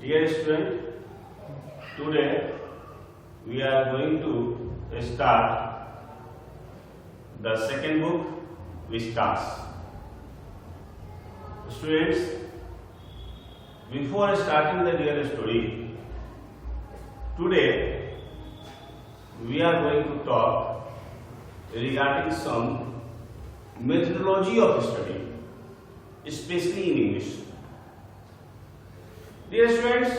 Dear student, today we are going to start the second book which starts. Students, before starting the real story, today we are going to talk regarding some methodology of study, especially in English. Dear students,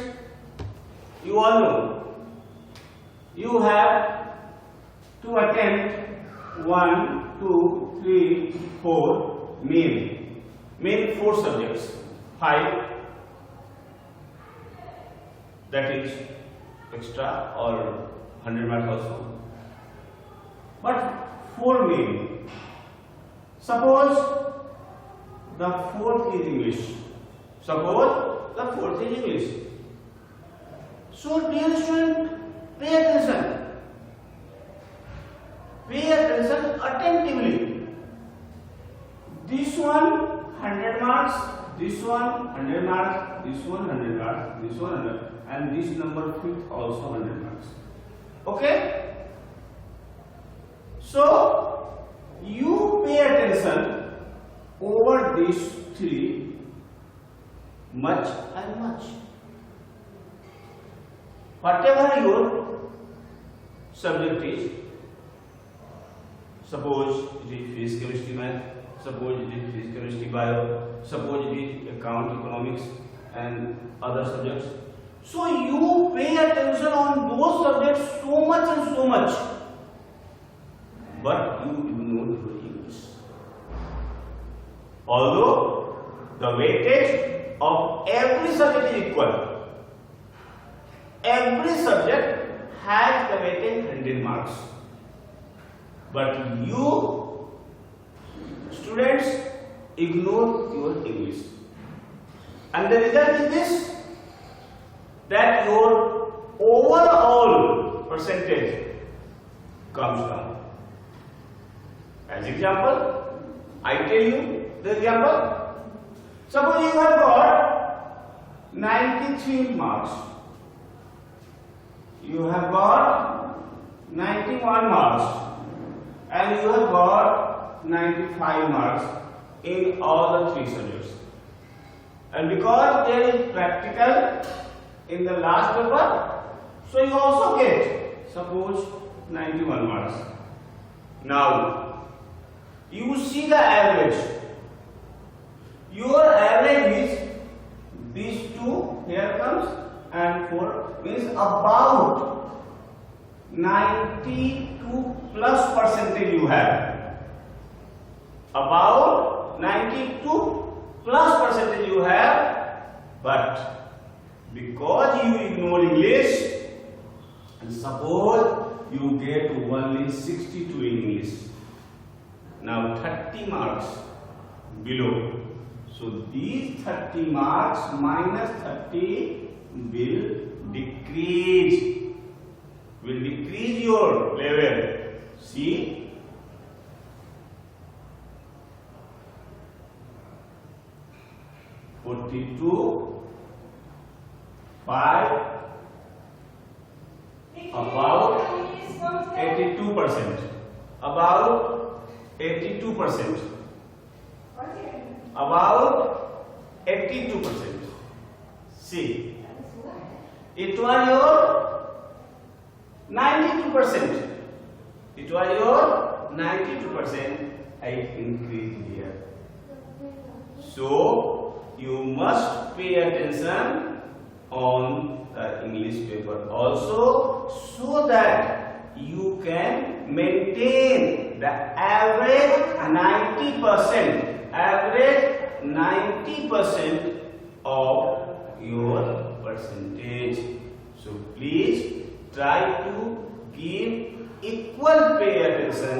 you all know you have to attempt 1, 2, 3, 4 main 4 subjects, 5 that is extra or 100 marks also, but 4 main. Suppose the 4th is English. Suppose the 4th is English. So dear student, pay attention. Pay attention attentively. This one 100 marks, this one 100 marks, this one 100 marks, this one 100, and this number 5th also 100 marks. Okay? So you pay attention over these 3 much and much. Whatever your subject is, suppose it is physics, chemistry, math, suppose it is physics, chemistry, bio, suppose it is account, economics and other subjects. So you pay attention on those subjects so much and so much, but you ignore your English. Although the weightage of every subject is equal. Every subject has the weightage 100 marks. But you students ignore your English. And the result is this, that your overall percentage comes down. As example, I tell you the example. Suppose you have got 93 marks. You have got 91 marks. And you have got 95 marks in all the 3 subjects. And because there is practical in the last paper, so you also get, suppose, 91 marks. Now, you see the average. Your average is these 2, here comes, and 4, means about 92 plus percentage you have. About 92 plus percentage you have, but because you ignore English, and suppose you get only 62 in English. Now 30 marks below. So these 30 marks minus 30 will decrease your level. See, (42), 5, about 82%. About 82%. About 82%. See, it was your 92%. It was your 92%. I increased here. So you must pay attention on the English paper also, so that you can maintain the average 90%. Average 90% of your percentage. So please try to give equal attention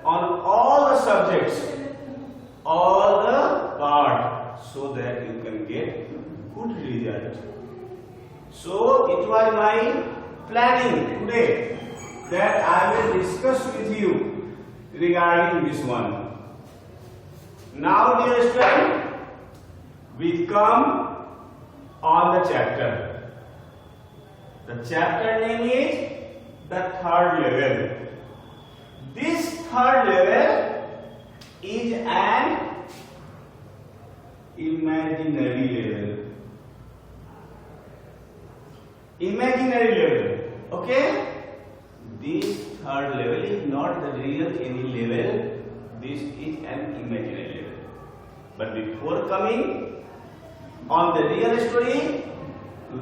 on all the subjects, all the part, so that you can get good result. So it was my planning today that I will discuss with you regarding this one. Now dear student, we come on the chapter. The chapter name is the third level. This third level is an imaginary level. Imaginary level. Okay? This third level is not the real any level. This is an imaginary level. But before coming on the real story,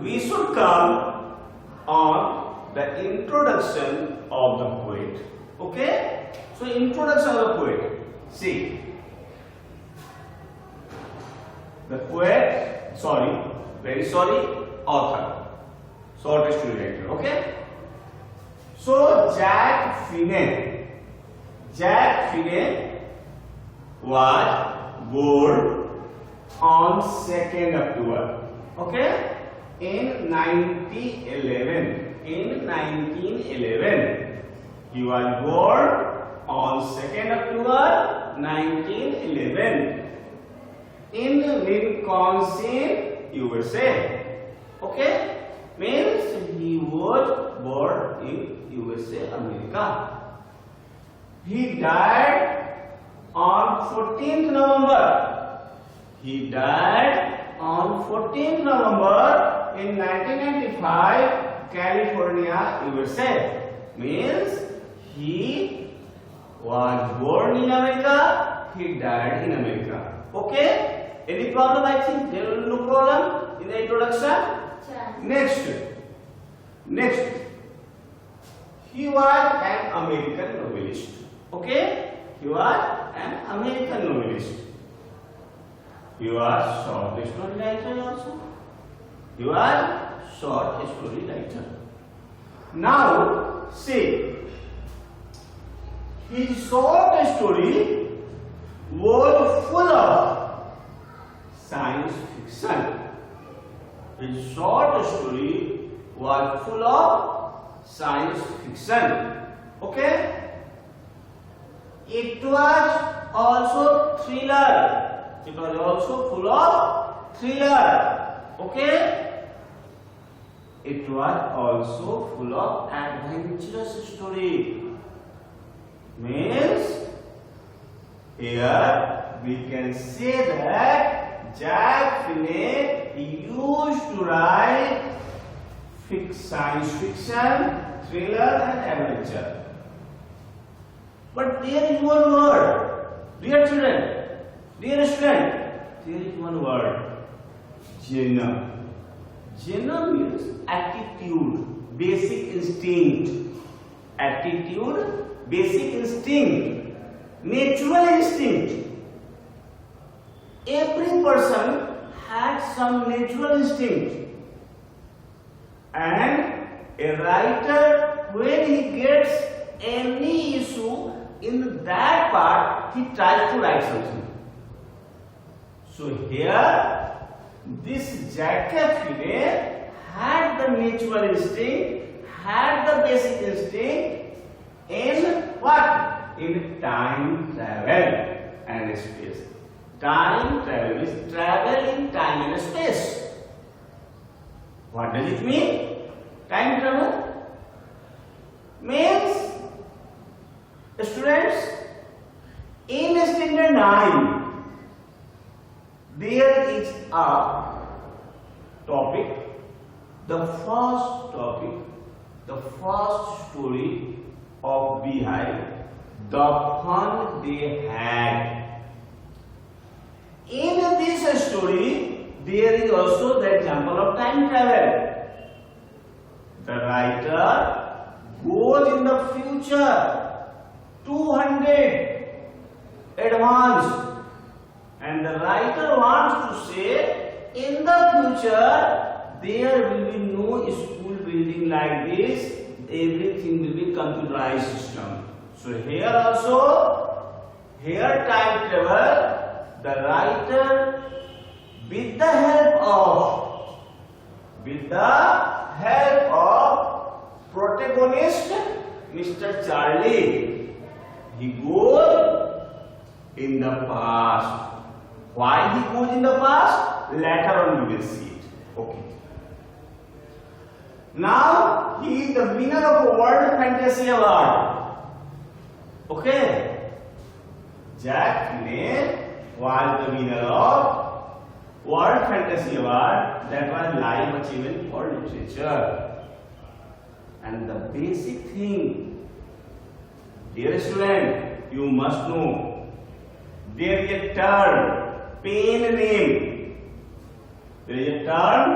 we should come on the introduction of the poet. Okay? So introduction of the poet. See. The poet, author. Short story writer. Okay? So Jack Finney was born on 2nd October. Okay? In 1911. He was born on 2nd October 1911 in Wisconsin, USA. Okay? Means he was born in USA, America. He died on 14th November. He died on 14th November in 1995, California, USA. Means he was born in America, he died in America. Okay? Any problem? I think there will be no problem in the introduction. Next. He was an American novelist. Okay? He was an American novelist. He was short story writer also. He was short story writer. Now, see, his short story was full of science fiction. His short story was full of science fiction. Okay? It was also thriller. It was also full of thriller. Okay? It was also full of adventurous story. Means here we can say that Jack Finney used to write science fiction, thriller and adventure. But there is one word, dear children, dear student, there is one word, genre. Genre means attitude, basic instinct. Attitude, basic instinct, natural instinct. Every person had some natural instinct. And a writer, when he gets any issue in that part, he tries to write something. So here, this Jack Finney had the natural instinct, had the basic instinct in what? In time travel and space. Time travel means travel in time and space. What does it mean? Time travel means, students, in standard 9 there is a topic, the first topic, the first story of Beehive, the fun they had. In this story, there is also the example of time travel. The writer goes in the future, 200 advanced, and the writer wants to say, in the future, there will be no school building like this, everything will be computerized system. So here also, here time travel, the writer with the help of protagonist Mr. Charlie, he goes in the past. Why he goes in the past? Later on we will see it. Okay. Now he is the winner of a World Fantasy Award. Okay. Jack Finney was the winner of World Fantasy Award, that was life achievement for literature. And the basic thing, dear student, you must know, there is a term, pen name. There is a term,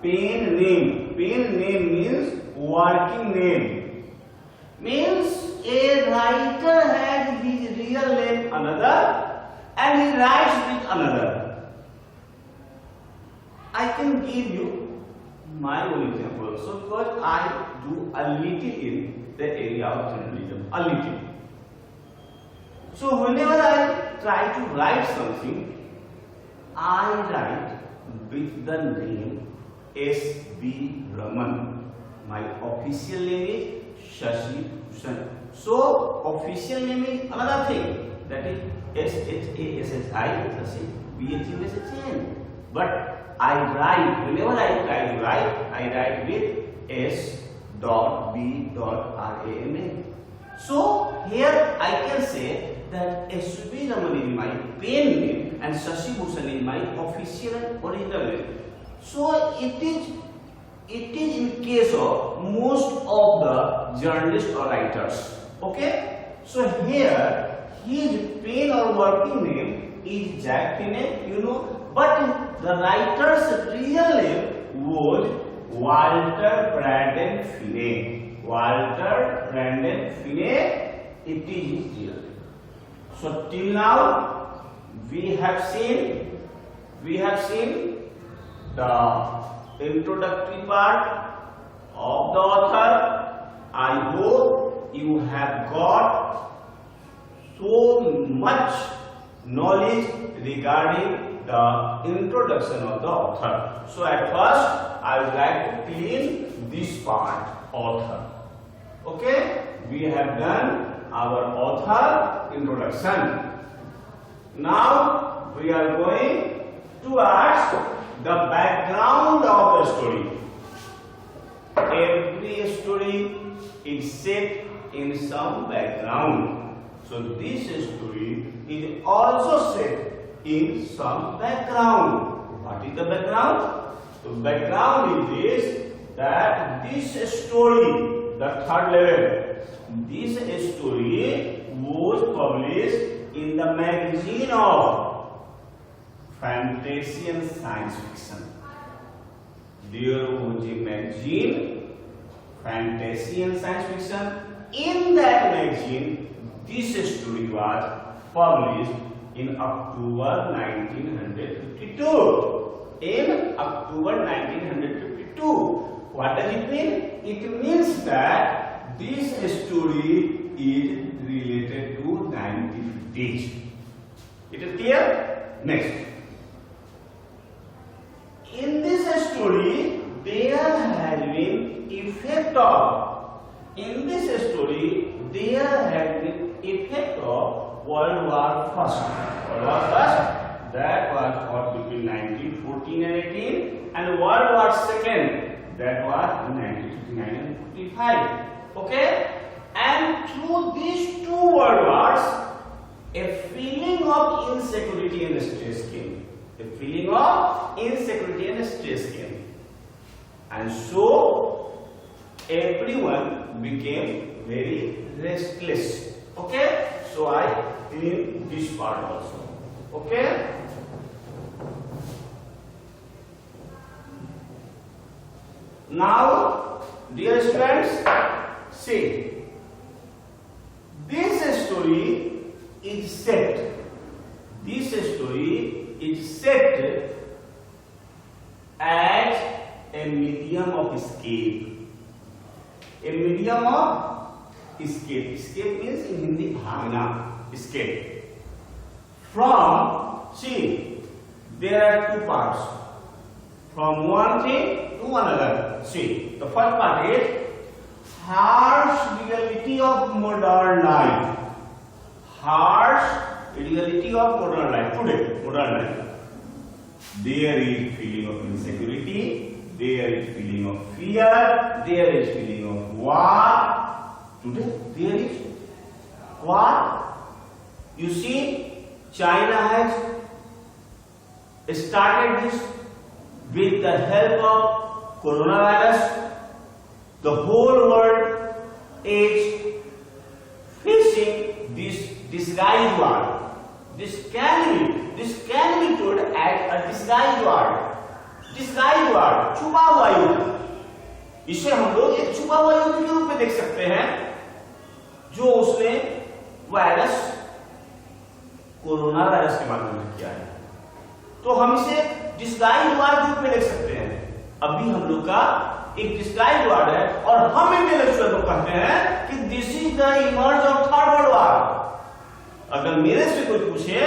pen name. Pen name means working name. Means a writer has his real name another and he writes with another. I can give you my own example also, because I do a little in the area of journalism, a little. So whenever I try to write something, I write with the name S.B. Raman. My official name is Shashi Bhushan. So official name is another thing, that is S.H.A.S.S.I. Shashi B.H.U.S.H.N. But I write, whenever I try to write, I write with S.B.R.A.M.A. So here I can say that S.B. Raman is my pen name and Shashi Bhushan is my official and original name. So it is in case of most of the journalists or writers. Okay? So here his pen or working name is Jack Finney, you know, but the writer's real name was Walter Brandon Finney. Walter Brandon Finney, it is his real name. So till now we have seen the introductory part of the author. I hope you have got so much knowledge regarding the introduction of the author. So at first I would like to clean this part, author. Okay, we have done our author introduction. Now we are going to ask the background of the story. Every story is set in some background. So this story is also set in some background. What is the background? The background is this, that this story, the third level, this story was published in the magazine of Fantasy and Science Fiction. There was a magazine, Fantasy and Science Fiction. In that magazine, this story was published in October 1952. In October 1952. What does it mean? It means that this story is related to 1950s. It is clear? Next. In this story, there has been effect of World War First. World War First, that was fought between 1914 and 18, and World War Second, that was in 1959 and 55. Okay, and through these two world wars, a feeling of insecurity and stress came. A feeling of insecurity and stress came, and so everyone became very restless. Okay, so I clean this part also. Okay. Now, dear students, see, this story is set. This story is set as a medium of escape. A medium of escape. Escape means in Hindi bhagna. Escape. From, see, there are two parts. From one thing to another. See, the first part is harsh reality of modern life. Harsh reality of modern life. Today, modern life. There is feeling of insecurity, there is feeling of fear, there is feeling of war. Today there is war. You see, China has started this with the help of coronavirus. The whole world is facing this disguised war. This can be told as a disguised war. Disguise war, छुपा हुआ युद्ध. इसे हम लोग एक छुपा हुआ युद्ध के रूप में देख सकते हैं जो उसने वायरस कोरोना वायरस के माध्यम से किया है. तो हम इसे डिस्गाइज वार के रूप में देख सकते हैं. अभी हम लोग का एक डिस्गाइज वार है और हम इंटेलेक्चुअल को कहते हैं कि this is the emerge of third world war. अगर मेरे से कोई पूछे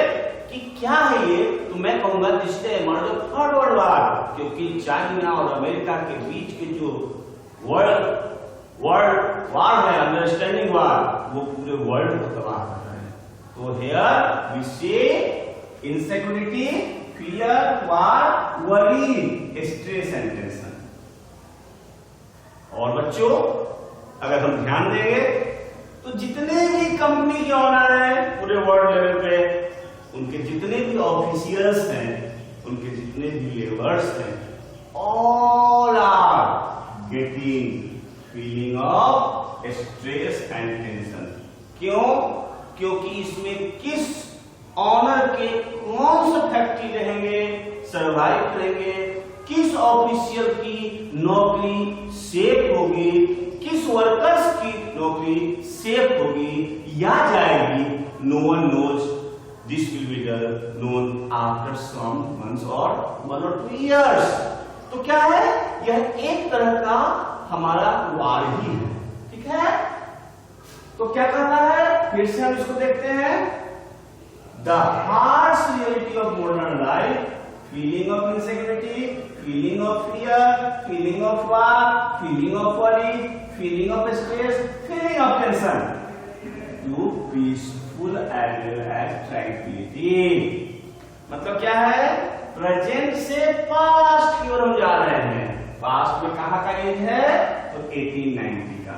कि क्या है ये, तो मैं कहूंगा this is the emerge of third world war, क्योंकि चाइना और अमेरिका के बीच के जो वर्ल्ड वार है, अंडरस्टैंडिंग वार, वो पूरे वर्ल्ड को तबाह कर रहा है. तो हियर वी से insecurity, fear, war, worry, stress and tension. और बच्चों, अगर हम ध्यान देंगे तो जितने भी कंपनी के ऑनर हैं पूरे वर्ल्ड लेवल पे, उनके जितने भी ऑफिशियल्स हैं, उनके जितने भी लेबर्स हैं, all are getting feeling of stress and tension. क्यों? क्योंकि इसमें किस ऑनर के कौन सा फैक्ट्री रहेंगे, सर्वाइव करेंगे, किस ऑफिशियल की नौकरी सेफ होगी, किस वर्कर्स की नौकरी सेफ होगी या जाएगी, no one knows. This will be known after some months or 1 or 2 years. तो क्या है? यह एक तरह का हमारा वार ही है. ठीक है? तो क्या कहता है? फिर से हम इसको देखते हैं. The harsh reality of modern life, feeling of insecurity, feeling of fear, feeling of war, feeling of worry, feeling of stress, feeling of tension. You peaceful as well as tranquility. मतलब क्या है? प्रेजेंट से past की ओर हम जा रहे हैं. Past में कहाँ का एज है? तो 1890 का.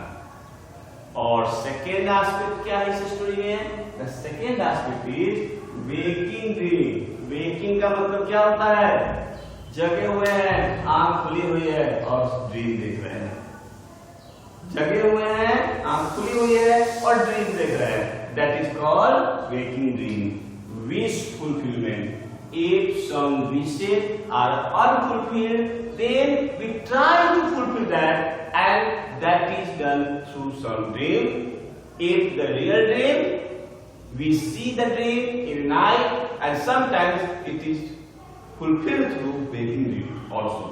और सेकेंड एस्पेक्ट क्या है इस स्टोरी में? The second aspect is waking dream. Waking का मतलब क्या होता है? जगे हुए हैं, आंख खुली हुई है और ड्रीम देख रहे हैं. जगे हुए हैं, आंख खुली हुई है और ड्रीम देख रहे हैं. That is called waking dream. Wish fulfillment. If some wishes are unfulfilled, then we try to fulfill that, and that is done through some dream. If the real dream, we see the dream in night, and sometimes it is fulfilled through waking dream also.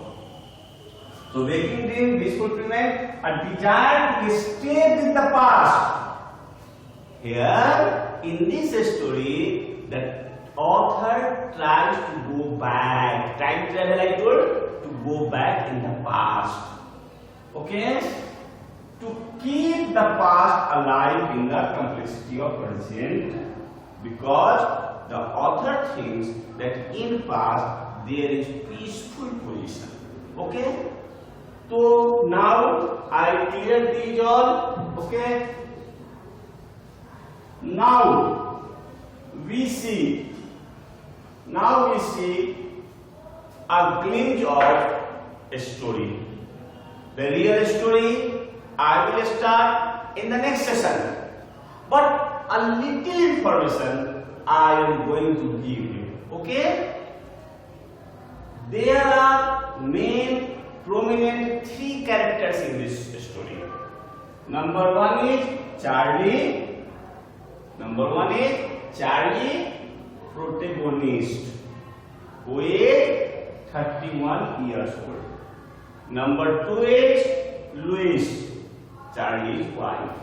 So waking dream, wish fulfillment, a desire to stay with the past. Here in this story, the author tries to go back. Time travel, I told, to go back in the past. Okay? To keep the past alive in the complexity of present, because the author thinks that in past there is peaceful position. Okay? So now I clear these all. Okay? Now we see a glimpse of a story. The real story I will start in the next session, but a little information I am going to give you. Okay? There are main prominent 3 characters in this story. Number 1 is Charlie, protagonist, who is 31 years old. Number 2 is Louise, Charlie's wife.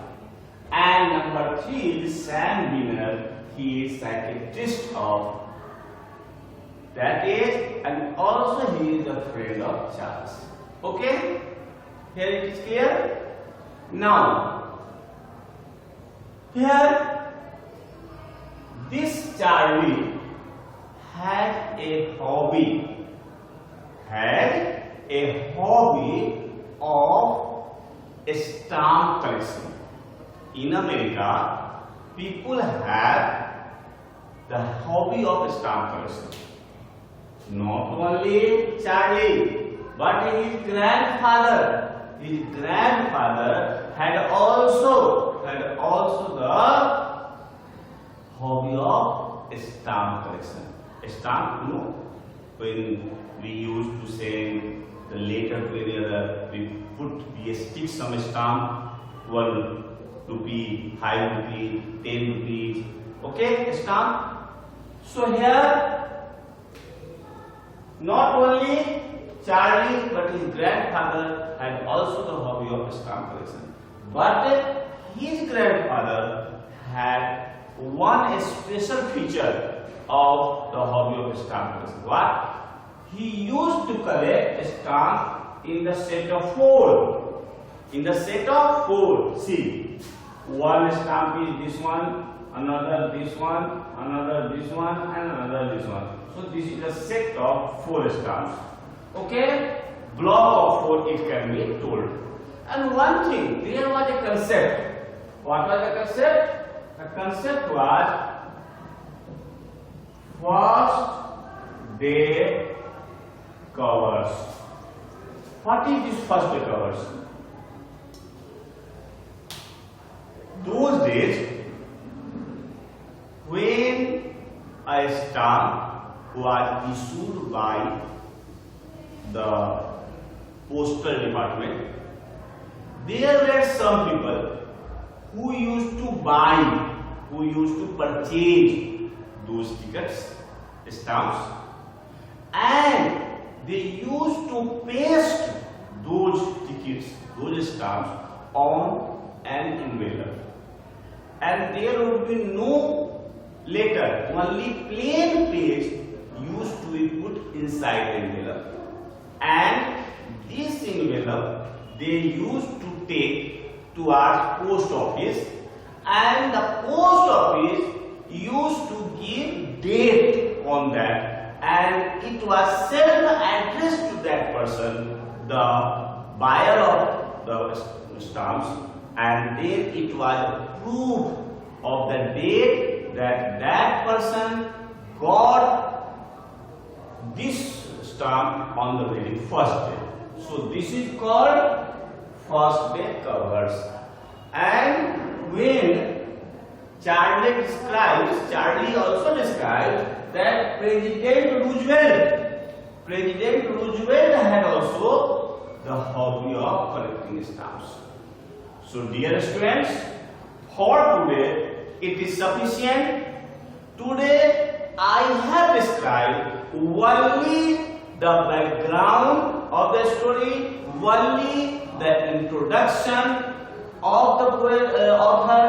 And number 3 is Sam Wiener, he is psychiatrist of that age, and also he is a friend of Charles. Okay? Here it is clear? Now, here this Charlie had a hobby. a hobby of stamp collection. In America, people have the hobby of stamp collection. Not only Charlie, but his grandfather had also the hobby of stamp collection. Stamp, when we used to send the letter to any other, we stick some stamp, 1 rupee, 5 rupee, 10 rupees. Okay, stamp. So here, not only Charlie but his grandfather had also the hobby of stamp collection. But his grandfather had one special feature of the hobby of stamp collection. What? He used to collect stamp in the set of 4. In the set of 4, see, one stamp is this one, another this one, another this one, and another this one. So this is a set of 4 stamps. Okay, block of 4 it can be told. And one thing, there was a concept. What was the concept? The concept was first day covers. What is this first day covers? Those days when a stamp was issued by the postal department, there were some people who used to buy, who used to purchase those tickets, stamps, and they used to paste those tickets, those stamps on an envelope. And there would be no letter, only plain page used to be put inside the envelope. And this envelope they used to take towards post office, and the post office used to give date on that, and it was sent addressed to that person, the buyer of the stamps, and then it was proof of the date that that person got this stamp on the very first day. So this is called first day covers. And when Charlie also describes that President Roosevelt had also the hobby of collecting stamps. So dear students, for today it is sufficient. Today I have described only the background of the story, only the introduction of the author,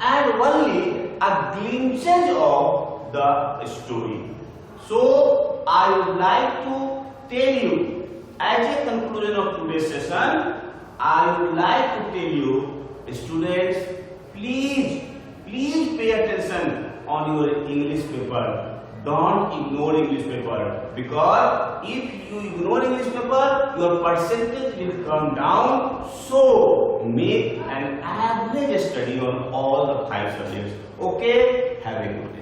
and only a glimpse of the story. So I would like to tell you, as a conclusion of today's session, I would like to tell you, students, please pay attention on your English paper. Don't ignore English paper, because if you ignore English paper, your percentage will come down. So make an average study on all the 5 subjects. Okay, have a good day.